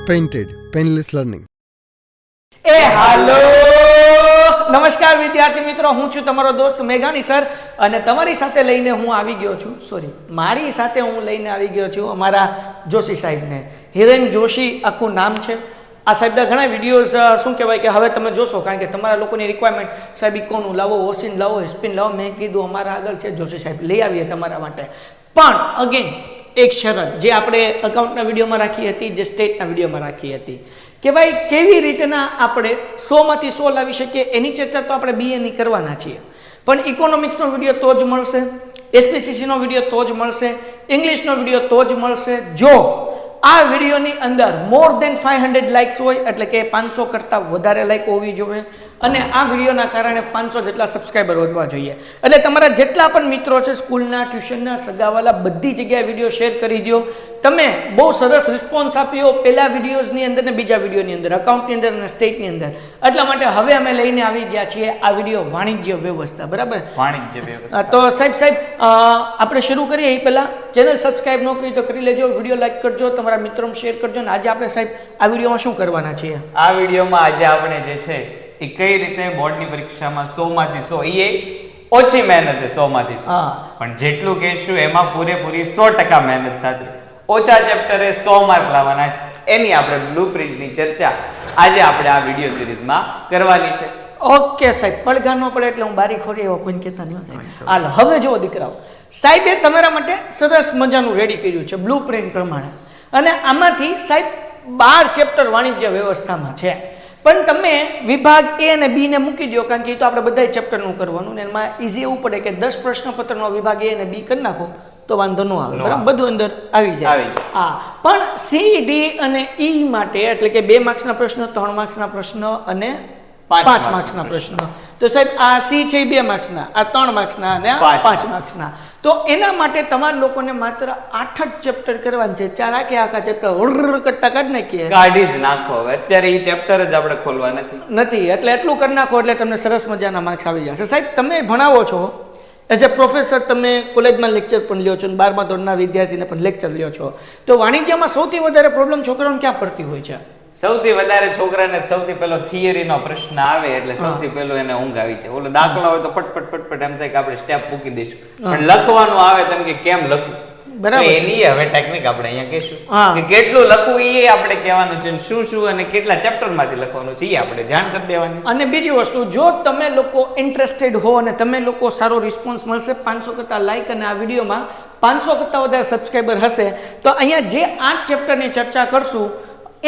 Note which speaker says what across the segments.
Speaker 1: Painted, Painless Learning.
Speaker 2: હાલો નમસ્કાર વિદ્યાર્થી મિત્રો, હું છું તમારો દોસ્ત મેઘાણી સર અને તમારી સાથે લઈને હું આવી ગયો છું મારી સાથે હું લઈને આવી ગયો છું અમારા જોશી સાહેબને. હિરેન જોશી આખું નામ છે. આ સાહેબના ઘણા વિડીયોઝ શું કહેવાય કે હવે તમે જોશો, કારણ કે તમારા લોકોની રિક્વાયરમેન્ટ સાહેબ ઇકોનું લાવો, ઓસિન લાવો, હિસ્પિન લાવો. મેં કીધું અમારા આગળ છે જોશી સાહેબ, લઈ આવીએ તમારા માટે. પણ અગેન એક શરત જે આપણે અકાઉન્ટના વિડીયોમાં રાખી હતી, જે સ્ટેટના વિડીયોમાં રાખી હતી કે ભાઈ કેવી રીતના આપણે 100 માંથી 100 લાવી શકીએ, એની ચર્ચા તો આપણે બીએની કરવાના છીએ. પણ ઇકોનોમિક્સનો વિડીયો તો જ મળશે, એસપીસીસીનો વિડીયો તો જ મળશે, ઇંગ્લિશનો વિડીયો તો જ મળશે જો આ વિડીયોની અંદર મોર દેન 500 લાઇક્સ હોય, એટલે કે 500 કરતાં વધારે લાઇક હોવી જોઈએ. અને આ વિડીયોના કારણે 500 જેટલા સબસ્ક્રાઈબર વધવા જોઈએ. એટલે તમારા જેટલા પણ મિત્રો છે, સ્કૂલના, ટ્યુશનના, સગાવાલા, બધી જગ્યાએ વિડીયો શેર કરી દો. તમે બહુ સરસ રિસ્પોન્સ આપ્યો પહેલા વિડીયોઝની અંદર ને બીજા વિડીયોની અંદર, અકાઉન્ટની અંદર અને સ્ટેટની અંદર. એટલા માટે હવે અમે લઈને આવી ગયા છીએ આ વિડીયો વાણિજ્ય વ્યવસ્થા. બરાબર,
Speaker 3: વાણિજ્ય વ્યવસ્થા.
Speaker 2: તો સાહેબ આપણે શરૂ કરીએ એ પહેલા ચેનલ સબસ્ક્રાઇબ ન કરી તો કરી લેજો, વિડીયો લાઈક કરજો, તમારા મિત્રોને શેર કરજો. અને આજે આપણે સાહેબ આ વિડીયોમાં શું કરવાના છીએ?
Speaker 3: આ વિડીયોમાં આજે આપણે જે છે એ કઈ રીતે બોર્ડની પરીક્ષામાં 100 માંથી 100, એ ઓછી મહેનત 100 માંથી 100, પણ જેટલું કહેશું એમાં પૂરેપૂરી 100% મહેનત સાથે ઓછા ચેપ્ટરે 100 માર્ક લાવવાના છે. એની આપણે બ્લુપ્રિન્ટની ચર્ચા આજે આપણે આ વિડીયો સિરીઝમાં કરવાની છે.
Speaker 2: ઓકે સાહેબ, પડઘા ન પડે એટલે હું બારી ખોરી એવો કોઈને કહેતા નહીં. હાલ હવે જુઓ દીકરાઓ, સાહેબે તમારા માટે સરસ મજાનું રેડી કર્યું છે બ્લુપ્રિન્ટ પ્રમાણે. અને આમાંથી સાહેબ 12 ચેપ્ટર વાણિજ્ય વ્યવસ્થામાં છે. પણ તમે વિભાગ એ અને બી ને મૂકી દો, કારણ કે એ તો આપણે બધા ચેપ્ટરનું કરવાનું ને એમાં ઈઝી એવું પડે કે 10 પ્રશ્નપત્રનો વિભાગ એ અને બી કરી નાખો તો વાંધો ન આવે, બરાબર, બધું અંદર આવી જાય. હા, પણ સી, ડી અને ઈ માટે એટલે કે 2 માર્ક્સના પ્રશ્ન, 3 માર્ક્સના પ્રશ્ન અને 5 માર્ક્સના પ્રશ્ન. તો સાહેબ આ સી છે 2 માર્ક્સના, આ 3 માર્ક્સના અને આ 5 માર્ક્સના. તો એના માટે તમારા લોકોને માત્ર 8 જ ચેપ્ટર કરવાના છે. 4 આખા ચેપ્ટર કરતા કાઢી નાખીએ,
Speaker 3: કાઢી જ નાખો. અત્યારે એ ચેપ્ટર જ આપણે ખોલવા નથી,
Speaker 2: એટલે એટલું કરી નાખો એટલે તમને સરસ મજાના માર્ક્સ આવી જશે. સાહેબ તમે ભણાવો છો એઝ એ પ્રોફેસર, તમે કોલેજમાં લેક્ચર પણ લ્યો છો, 12મા ધોરણના વિદ્યાર્થીને પણ લેક્ચર લ્યો છો. તો વાણિજ્યમાં સૌથી વધારે પ્રોબ્લેમ છોકરાઓને ક્યાં પડતી હોય છે?
Speaker 3: સૌથી વધારે છોકરાને સૌથી પહેલો થિયરીનો પ્રશ્ન આવે એટલે સૌથી પહેલો એને ઊંઘ આવી જાય. ઓલો દાખલા હોય તો ફટફટ એમ થાય કે આપણે સ્ટેપ મૂકી દઈશું, પણ લખવાનું આવે તેમ કે કેમ લખવું, બરાબર, એની હવે ટેકનિક આપણે અહીંયા કહીશું કે કેટલું લખવું એ આપણે કહેવાનું છે, શું અને કેટલા ચેપ્ટર માંથી લખવાનું છે એ આપણે જાણ કરી દેવાની.
Speaker 2: અને બીજી વસ્તુ, જો તમે લોકો ઇન્ટરેસ્ટેડ હો અને તમે લોકો સારો રિસ્પોન્સ મળશે, 500 કરતા લાઈક અને આ વિડીયોમાં 500 કરતા વધારે સબસ્ક્રાઈબર હશે, તો અહીંયા જે 8 ચેપ્ટરની ચર્ચા કરશું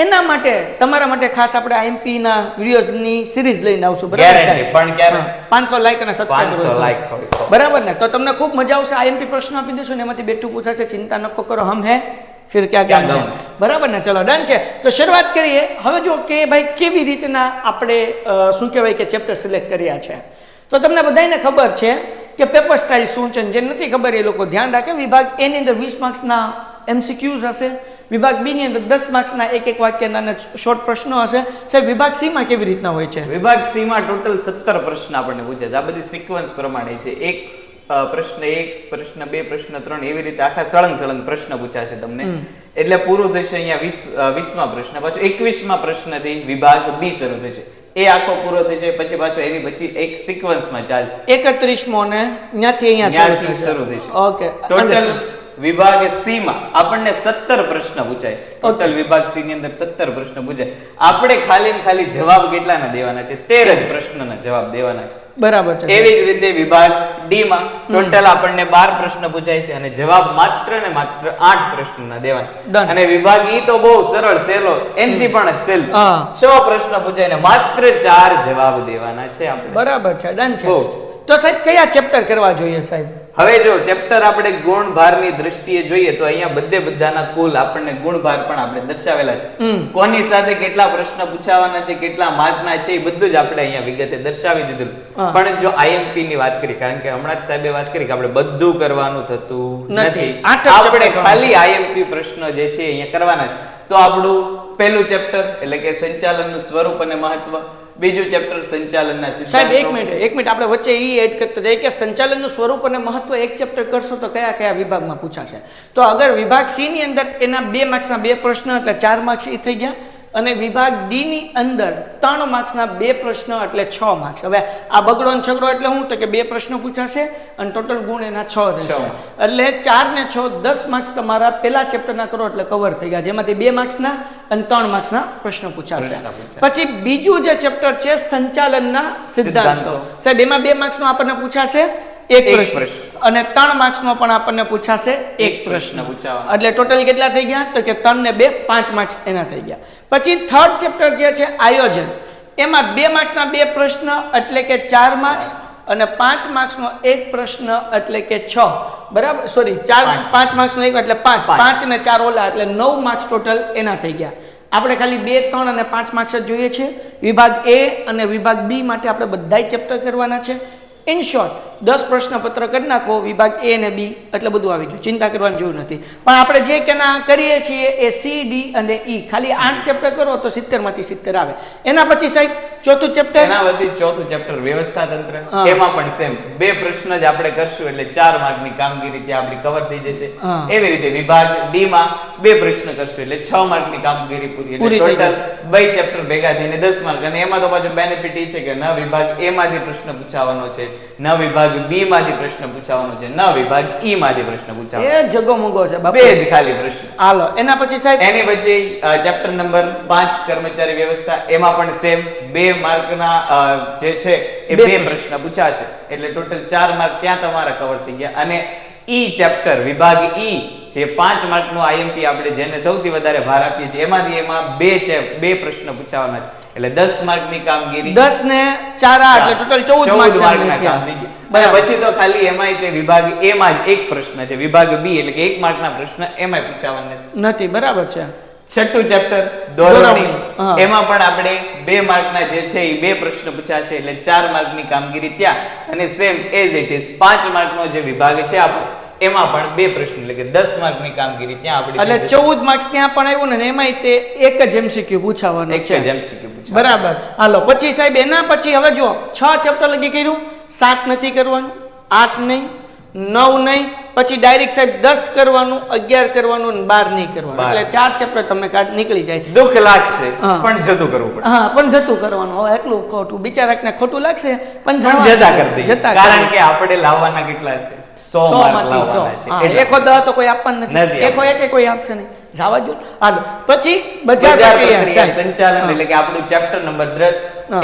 Speaker 2: એના માટે તમારા માટે ખાસ આપણે આઈએમપી ના વિડિયોઝની સિરીઝ લઈને આવશું, બરાબર છે?
Speaker 3: પણ ક્યારે
Speaker 2: 500 લાઈક અને સબસ્ક્રાઇબર,
Speaker 3: 500 લાઈક,
Speaker 2: બરાબર ને? તો તમને ખૂબ મજા આવશે. આઈએમપી પ્રશ્ન આપી દેશું ને એમાંથી બેઠું પૂછાશે. ચિંતા ન કરો, હમ હે ફિર ક્યાં હે, બરાબર ને? ચલો ડન છે. તો શરૂઆત કરીએ. હવે જો કે ભાઈ કેવી રીતના આપણે શું કહેવાય કે ચેપ્ટર સિલેક્ટ કર્યા છે. તો તમને બધાને ખબર છે કે પેપર સ્ટાઇલ શું છે. જે નથી ખબર એ લોકો ધ્યાન રાખે. વિભાગ એ ની અંદર 20 માર્ક્સના MCQs હશે, વિભાગ બી ની અંદર 10 માર્ક્સના એક વાક્યના અને શોર્ટ પ્રશ્નો હશે. સાહેબ વિભાગ સી માં કેવી રીતના હોય છે?
Speaker 3: વિભાગ સી માં ટોટલ 17 પ્રશ્ન આપણને પૂછે છે. આ બધી સિક્વન્સ પ્રમાણે છે. એક પ્રશ્ન 1, પ્રશ્ન 2, પ્રશ્ન 3, એવી રીતે આખા સળંગ પ્રશ્ન પૂછાશે તમને. એટલે પૂરું થશે અહીંયા 20મા પ્રશ્ન. પાછો 21મા પ્રશ્નથી વિભાગ બી શરૂ થશે. એ આખો પૂરો થશે, પછી પાછો એની પછી એક સિક્વન્સમાં ચાલશે.
Speaker 2: 31મો ને ત્યાંથી અહીંયા
Speaker 3: શરૂ થશે.
Speaker 2: ઓકે,
Speaker 3: ટોટલ વિભાગ સી માં આપણને 17 પ્રશ્ન પૂછાય છે. ટોટલ વિભાગ સી ની અંદર 17 પ્રશ્ન પૂછાય. આપણે ખાલી જવાબ કેટલાના દેવાના છે? 13 જ પ્રશ્નના જવાબ દેવાના છે, બરાબર છે? એવી જ રીતે વિભાગ ડી માં ટોટલ આપણને 12 પ્રશ્ન પૂછાય છે અને જવાબ માત્ર ને માત્ર 8 પ્રશ્નના દેવાના. અને વિભાગ ઈ તો બહુ સરળ, સહેલો, એનથી પણ સહેલું, 100 પ્રશ્ન પૂછાય ને માત્ર 4 જવાબ દેવાના છે આપણે, બરાબર છે? ડન છે. તો સાહેબ કયા ચેપ્ટર કરવા જોઈએ સાહેબ? હવે જો ચેપ્ટર આપણે ગુણ ભારની દ્રષ્ટિએ જોઈએ તો અહીંયા બધાના કુલ આપણને ગુણ ભાર પણ આપણે દર્શાવેલા છે. કોની સાથે કેટલા પ્રશ્ન પૂછાવાના છે, કેટલા માર્કના છે, એ બધું જ આપણે અહીંયા વિગતે દર્શાવી દીધું. પણ જો આઈએમપી ની વાત કરી, કારણ કે હમણાં જ સાહેબે વાત કરી કે આપણે બધું કરવાનું થતું નથી, આપણે ખાલી આઈએમપી પ્રશ્ન જે છે અહીંયા કરવાના છે. તો આપણું પહેલું ચેપ્ટર એટલે કે સંચાલનનું સ્વરૂપ અને મહત્વ, બીજું ચેપ્ટર સંચાલનના
Speaker 2: સાહેબ
Speaker 3: સિદ્ધાંતો.
Speaker 2: એક મિનિટ આપણે વચ્ચે એડ કરતા જઈએ કે સંચાલનનું સ્વરૂપ અને મહત્વ એક ચેપ્ટર કરશો તો કયા કયા વિભાગમાં પૂછાશે. તો અગર વિભાગ સી ની અંદર એના 2 માર્ક્સના 2 પ્રશ્ન એટલે 4 માર્ક્સ એ થઈ ગયા, અને વિભાગ ડી ની અંદર 3 માર્ક્સના 2 પ્રશ્ન એટલે 6 માર્ક્સ. હવે આ બગડો ને છગડો એટલે શું? તો કે 2 પ્રશ્નો પૂછાશે અને ટોટલ ગુણ એના 6 રહેશે. એટલે 4 ને 6 10 માર્ક્સ તમારા પેલા ચેપ્ટરના કરો એટલે કવર થઈ ગયા, જેમાંથી 2 માર્ક્સના અને 3 માર્ક્સના પ્રશ્નો પૂછાશે. પછી બીજું જે ચેપ્ટર છે સંચાલનના સિદ્ધાંતો, સાહેબ એમાં 2 માર્ક્સનો આપણને પૂછાશે એક પ્રશ્ન અને 3 માર્ક્સનો પણ આપણને પૂછાશે એક પ્રશ્ન. એટલે ટોટલ કેટલા થઈ ગયા? તો કે 3 ને 2 5 માર્ક્સ એના થઈ ગયા. પછી થર્ડ ચેપ્ટર જે છે આયોજન, એમાં 2 માર્ક્સના 2 પ્રશ્ન એટલે કે 4 માર્ક્સ અને 5 માર્ક્સનો એક પ્રશ્ન એટલે કે 6. બરાબર, સોરી 5 માર્ક્સનો એક એટલે 5 5 ને 4 ઓલા એટલે 9 માર્ક્સ ટોટલ એના થઈ ગયા. આપણે ખાલી 2, 3 અને 5 માર્ક્સ જ જોઈએ છે. વિભાગ એ અને વિભાગ બી માટે આપણે બધાય ચેપ્ટર કરવાના છે. ઇન શોર્ટ 10 પ્રશ્નપત્ર કરી નાખો વિભાગ એ અને બી એટલે બધું આવી ગયું, ચિંતા કરવાની જરૂર નથી. પણ આપણે જે કેના કરીએ છીએ એ સી, ડી અને ઈ, ખાલી 8 ચેપ્ટર કરો તો 70 માંથી 70 આવે. એના પછી સાહેબ ચોથું ચેપ્ટર,
Speaker 3: એના પછી ચોથું ચેપ્ટર વ્યવસ્થા તંત્ર, એમાં પણ સેમ 2 પ્રશ્ન જ આપણે કરશું એટલે 4 માર્કની કામગીરી ત્યાં આપણી કવર થઈ જશે. એવી રીતે વિભાગ ડી માં 2 પ્રશ્ન કરશું એટલે 6 માર્કની કામગીરી પૂરી. એટલે ટોટલ 2 ચેપ્ટર ભેગા થઈને 10 માર્ક. અને એમાં તો પાછું બેનિફિટ એ છે કે ન વિભાગ એ માંથી પ્રશ્ન પૂછાવાનો છે, ન વિભાગ બી માંથી પ્રશ્ન પૂછાવાનો છે, ન વિભાગ ઈ માંથી પ્રશ્ન પૂછાવાનો.
Speaker 2: એ જગો મુગો છે બાપુ,
Speaker 3: 2 જ ખાલી પ્રશ્ન.
Speaker 2: હાલો એના પછી સાહેબ,
Speaker 3: એની પછી ચેપ્ટર નંબર 5 કર્મચારી વ્યવસ્થા, એમાં પણ સેમ 2 માર્કના જે છે એ 2 પ્રશ્ન પૂછાશે એટલે ટોટલ 4 માર્ક ત્યાં તમારા કવર થઈ ગયા. અને ઈ ચેપ્ટર વિભાગ ઈ જે 5 માર્કનું આઈએમપી આપણે જેને સૌથી વધારે ભાર આપીએ છીએ એમાંથી એમાં 2 પ્રશ્ન પૂછાવાના છે એટલે 10 માર્કની કામગીરી.
Speaker 2: 10 ને 4 એટલે ટોટલ 14 માર્કના કામગીરી.
Speaker 3: પછી તો ખાલી એમાંય તે વિભાગ એ માં જ એક પ્રશ્ન છે, વિભાગ બી એટલે કે 1 માર્કના પ્રશ્ન એમાંય પૂછાવાના
Speaker 2: નથી. બરાબર છે.
Speaker 3: છઠ્ઠું ચેપ્ટર દોરવણી, એમાં પણ આપણે 2 માર્કના જે છે એ 2 પ્રશ્ન પૂછાશે એટલે 4 માર્કની કામગીરી ત્યાં. અને સેમ એઝ ઇટ ઇઝ 5 માર્કનો જે વિભાગ છે આપણો એમાં પણ 2 પ્રશ્ન એટલે કે 10 માર્કની કામગીરી ત્યાં આપણી
Speaker 2: એટલે 14 માર્ક્સ ત્યાં પણ આવ્યું ને એમાંય તે એક જ એમસીક્યુ પૂછાવાનો છે.
Speaker 3: એક જ એમસીક્યુ પૂછાવાનો.
Speaker 2: બરાબર. હાલો પછી સાહેબ એના પછી હવે જો 6 ચેપ્ટર લગી કર્યું, 7 નથી કરવાનું, 8 નહીં, 9 નહીં, પછી ડાયરેક્ટ સાહેબ 10 કરવાનું, 11 કરવાનું અને 12 નહીં કરવાનું. એટલે 4 ચેપ્ટર તમને કાઢ નીકળી જાય.
Speaker 3: દુઃખ લાગશે પણ જતું કરવું પડે.
Speaker 2: હા, પણ જતું કરવાનું. હવે એટલું ખોટું બિચારાને ખોટું લાગશે પણ
Speaker 3: જતા કરી દઈએ, કારણ કે આપણે લાવવાના કેટલા છે? 100 માર્ક લાવવાના છે.
Speaker 2: એકો 10 તો કોઈ આપવાનું નથી, એકો એક કોઈ આપશે નહીં. જવા દો. હાલો પછી બજાર પ્રક્રિયા
Speaker 3: સંચાલન એટલે કે આપણું ચેપ્ટર નંબર 10,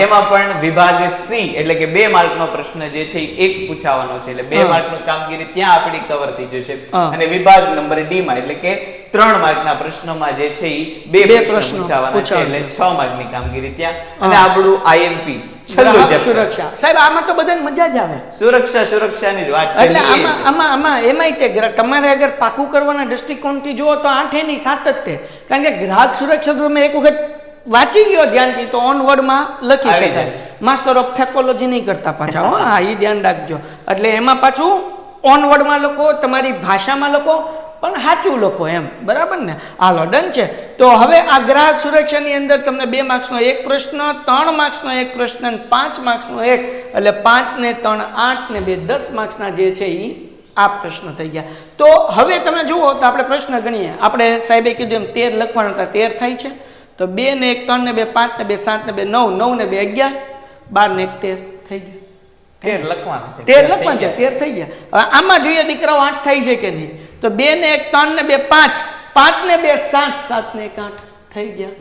Speaker 3: એમાં પણ વિભાગ સી એટલે કે 2 માર્કનો પ્રશ્ન જે છે એ 1 પૂછાવાનો છે એટલે 2 માર્કની કામગીરી ત્યાં આપણી કવર થઈ જશે. અને વિભાગ નંબર ડી માં એટલે કે 3 માર્કના પ્રશ્નોમાં જે છે એ 2 પ્રશ્નો પૂછાવાના છે એટલે 6 માર્કની કામગીરી ત્યાં. અને આપણું આઈએમપી છેલ્લું ચેપ્ટર
Speaker 2: સુરક્ષા. સાહેબ આમાં તો બધાને મજા જ આવે.
Speaker 3: સુરક્ષાની જ વાત છે.
Speaker 2: એટલે આમાં એમાંય તે તમારે અગર પાકું કરવાના દૃષ્ટિકોણથી જુઓ તો 8 ની 7 જ તે, કારણ કે ગ્રાહક સુરક્ષા તો તમે એક વખત વાંચી ગયો ધ્યાનથી તો ઓન વર્ડમાં લખી શકાય. માસ્ટર ઓફ ફેકોલોજી નહીં કરતા પાછા, હા એ ધ્યાન રાખજો. એટલે એમાં પાછું ઓન વર્ડમાં લખો, તમારી ભાષામાં લખો પણ સાચું લખો એમ. બરાબર ને? હાલો ડન છે. તો હવે આ ગ્રાહક સુરક્ષાની અંદર તમને 2 માર્ક્સનો એક પ્રશ્ન, 3 માર્ક્સનો એક પ્રશ્ન અને 5 માર્ક્સનો એક એટલે 5 ને 3 8 ને 2 10 માર્ક્સના જે છે એ આ પ્રશ્ન થઈ ગયા. તો હવે તમે જુઓ તો આપણે પ્રશ્ન ગણીએ. આપણે સાહેબે કીધું એમ 13 લખવાના હતા, 13 થાય છે. તો 2 ને 1 3 ને 2 5 ને 2 7 ને 2 9, 9 ને 2 11, 12 ને 1 13 થઈ ગયા.
Speaker 3: 13 લખવાના છે.
Speaker 2: 13 લખવાના છે, 13 થઈ ગયા. હવે આમાં જોઈએ દીકરાઓ 8 થાય છે કે નહીં? તો 2 ને 1 3 ને 2 5, 5 ને 2 7, 7 ને 1 8 થઈ ગયા.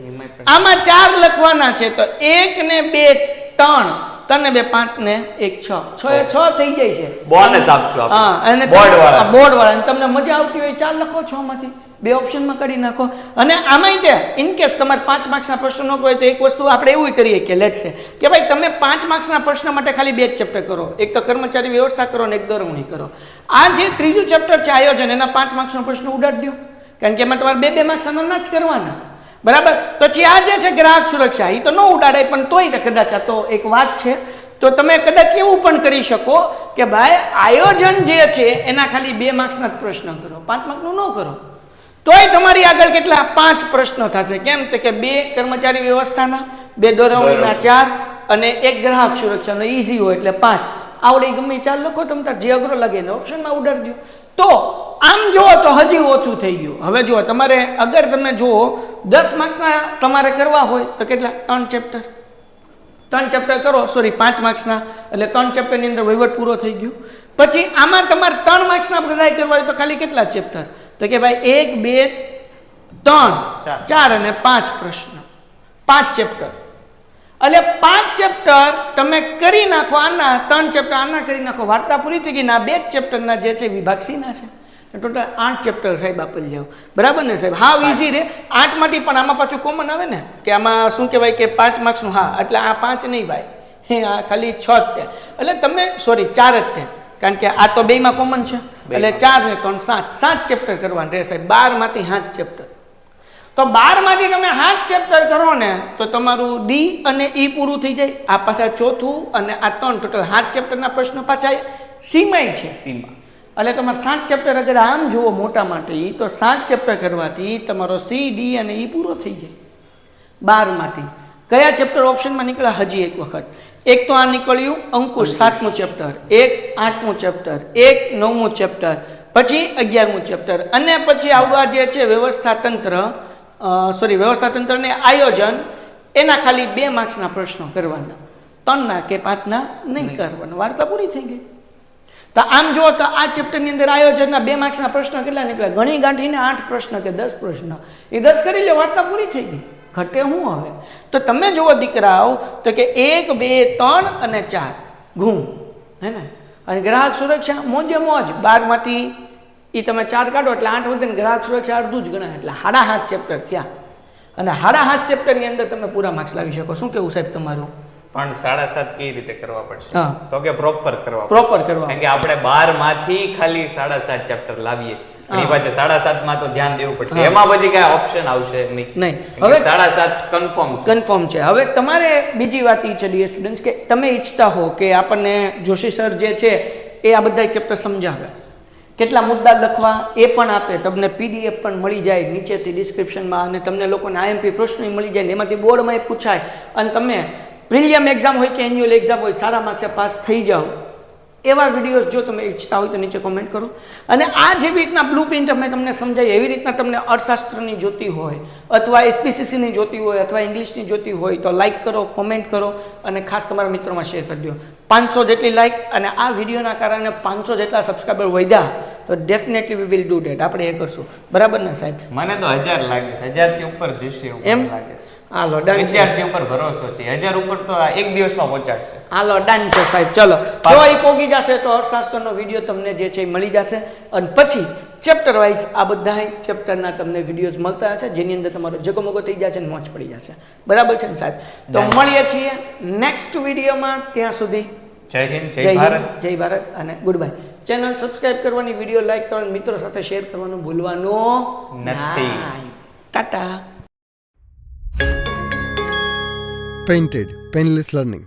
Speaker 2: આમાં 4 લખવાના છે તો 1 ને 2 3, 3 ને 2 5 ને 1 6, 6 એ 6 થઈ જાય છે.
Speaker 3: બોનસ આપશું આપણે.
Speaker 2: હા, અને બોર્ડ વાળા તમને મજા આવતી હોય 4 લખો, 6 માંથી 2 ઓપ્શનમાં કાઢી નાખો. અને આમાંય તે ઇન કેસ તમારે 5 માર્ક્સના પ્રશ્નો ન હોય તો એક વસ્તુ આપણે એવું કરીએ કે લેટ્સ સે કે ભાઈ તમે 5 માર્ક્સના પ્રશ્ન માટે ખાલી 2 જ ચેપ્ટર કરો, એક તો કર્મચારી વ્યવસ્થા કરો અને એક દોરવણી કરો. આ જે ત્રીજું ચેપ્ટર છે આયોજન, એના 5 માર્ક્સનો પ્રશ્ન ઉડાડી દો, કારણ કે એમાં તમારે 2 માર્ક્સના ના જ કરવાના. બરાબર. પછી આ જે છે ગ્રાહક સુરક્ષા, એ તો ન ઉડાડાય પણ તોય કદાચ આ તો એક વાત છે. તો તમે કદાચ એવું પણ કરી શકો કે ભાઈ આયોજન જે છે એના ખાલી 2 માર્ક્સના જ પ્રશ્ન કરો, 5 માર્કનું ન કરો, તોય તમારી આગળ કેટલા 5 પ્રશ્નો થશે. કેમ? તો કે 2 કર્મચારી વ્યવસ્થાના, 2 દોરવણીના 4, અને એક ગ્રાહક સુરક્ષાનો ઈઝી હોય એટલે 5 આવડે ગમે 4 લખો તમે તાર જે અઘરો લાગે એને ઓપ્શનમાં ઉડાડી દો. તો આમ જુઓ તો હજી ઓછું થઈ ગયું. હવે જુઓ તમારે અગર તમે જુઓ 10 માર્ક્સના તમારે કરવા હોય તો કેટલા 3 ચેપ્ટર કરો, સોરી 5 માર્ક્સના, એટલે 3 ચેપ્ટરની અંદર વહીવટ પૂરો થઈ ગયો. પછી આમાં તમારે 3 માર્ક્સના ટ્રાય કરવા હોય તો ખાલી કેટલા ચેપ્ટર? તો કે ભાઈ 1 2 3 4 અને 5 પ્રશ્ન, 5 ચેપ્ટર. એટલે 5 ચેપ્ટર તમે કરી નાખો. આના 3 ચેપ્ટર આના કરી નાખો, વાર્તા પૂરી થઈ ગઈ. ના 2 ચેપ્ટરના જે છે વિભાગ સીના છે, ટોટલ 8 ચેપ્ટર સાહેબ આપી જાવ. બરાબર ને સાહેબ? હાવ ઈઝી રે. 8 માંથી પણ આમાં પાછું કોમન આવે ને, કે આમાં શું કહેવાય કે 5 માર્ક્સનું. હા, એટલે આ 5 નહીં ભાઈ, આ ખાલી 6 જ તે. એટલે તમે સોરી 4 જ તે, કારણ કે આ તો બેમાં કોમન છે. એટલે 4 ને 3 7 ચેપ્ટર કરવાના રહે સાહેબ. 12 માંથી 7 ચેપ્ટર. તો 12 માંથી તમે 7 ચેપ્ટર કરો ને તો તમારું ડી અને ઈ પૂરું થઈ જાય. આ પાછા ચોથું અને આ 3, ટોટલ 7 ચેપ્ટરના પ્રશ્નો પાછા સીમાય છે. એટલે તમારે 7 ચેપ્ટર અગર આમ જુઓ મોટા માટે તો 7 ચેપ્ટર કરવાથી તમારો સી ડી અને ઈ પૂરો થઈ જાય. 12 માંથી કયા ચેપ્ટર ઓપ્શનમાં નીકળ્યા? હજી એક વખત. એક તો આ નીકળ્યું અંકુશ 7મું ચેપ્ટર, એક 8મું ચેપ્ટર, એક 9મું ચેપ્ટર, પછી 11મું ચેપ્ટર, અને પછી આવવા જે છે વ્યવસ્થા તંત્ર, વ્યવસ્થા તંત્ર ને આયોજન, એના ખાલી 2 માર્ક્સના પ્રશ્નો કરવાના, 3ના કે 5ના નહીં કરવાના. વાર્તા પૂરી થઈ ગઈ. તો આમ જુઓ તો આ ચેપ્ટરની અંદર આયોજનના 2 માર્ક્સના પ્રશ્નો કેટલા નીકળ્યા? ગણી ગાંઠીને 8 પ્રશ્ન કે 10 પ્રશ્ન, એ 10 કરી લે, વાર્તા પૂરી થઈ ગઈ. ઘટે હું હવે? તો તમે જુઓ દીકરાઓ તો કે 1 2 3 અને 4 ઘૂમ, હે ને? અને ગ્રાહક સુરક્ષા મોજે મોજ. 12 માંથી એ તમે 4 કાઢો એટલે 8 વધે ને ગ્રાહક સુરક્ષા અડધું જ ગણાય, એટલે 7.5 ચેપ્ટર થયા. અને 7.5 ચેપ્ટરની અંદર તમે પૂરા માર્ક્સ લાવી શકો. શું કેવું સાહેબ તમારું?
Speaker 3: પણ 7.5 કઈ રીતે કરવા પડશે?
Speaker 2: હા.
Speaker 3: તો કે પ્રોપર કરવા
Speaker 2: કારણ
Speaker 3: કે આપણે 12 માંથી ખાલી 7.5 ચેપ્ટર લાવીએ છીએ. એની પાછળ 7.5 માં તો ધ્યાન દેવું પડશે. એમાં પછી કઈ ઓપ્શન આવશે નહીં. હવે 7.5
Speaker 2: કન્ફર્મ છે. હવે તમારે બીજી વાત એ છે ડિયર સ્ટુડન્ટ્સ, કે તમે ઈચ્છતા હો કે આપણને જોશી સર જે છે એ આ બધા ચેપ્ટર સમજાવે, કેટલા મુદ્દા લખવા એ પણ આપે, તમને પીડીએફ પણ મળી જાય નીચેથી ડિસ્ક્રિપ્શનમાં, અને તમને લોકોને આઈએમપી પ્રશ્નો મળી જાય, એમાંથી બોર્ડમાં એ પૂછાય, અને તમે પ્રિલિયમ એક્ઝામ હોય કે એન્યુઅલ એક્ઝામ હોય સારા માર્ક્સે પાસ થઈ જાઓ. એવા વિડીયોઝ જો તમે ઈચ્છતા હોય તો નીચે કોમેન્ટ કરો. અને આ જેવી રીતના બ્લુ પ્રિન્ટ અમે તમને સમજાવી, એવી રીતના તમને અર્થશાસ્ત્રની જોતી હોય, અથવા એસપીસીસીની જોતી હોય, અથવા ઇંગ્લિશની જોતી હોય તો લાઇક કરો, કોમેન્ટ કરો, અને ખાસ તમારા મિત્રોમાં શેર કરી દો. 500 જેટલી લાઇક અને આ વિડીયોના કારણે 500 જેટલા સબસ્ક્રાઈબર વધ્યા તો definitely we will do date. આપણે એ કરશું. બરાબર ને સાહેબ?
Speaker 3: મને તો 1000 લાગે, 1000 થી ઉપર જશે એવું લાગે છે.
Speaker 2: હાલો ડન.
Speaker 3: વિદ્યાર્થી ઉપર ભરોસો છે. 1000 ઉપર તો એક દિવસમાં પહોંચાડશે.
Speaker 2: હાલો ડન છે સાહેબ. ચલો, જો એ પોગી જશે તો અર્થશાસ્ત્રનો વિડીયો તમને જે છે એ મળી જશે, અને પછી ચેપ્ટર વાઇઝ આ બધા ચેપ્ટરના તમને વિડીયોઝ મળતા હશે, જેની અંદર તમારો જગમગો થઈ જશે અને મોજ પડી જશે. બરાબર છે ને સાહેબ? તો મળીએ છીએ નેક્સ્ટ વિડીયોમાં. ત્યાં સુધી
Speaker 3: જય હિન્દ, જય ભારત,
Speaker 2: જય ભારત અને ગુડ બાય. ચેનલ સબસ્ક્રાઇબ કરવાની, વિડીયો લાઈક કરવાની, મિત્રો સાથે શેર કરવાનું ભૂલવાનું
Speaker 3: નથી.
Speaker 2: ટાટા.
Speaker 1: Painted Painless Learning.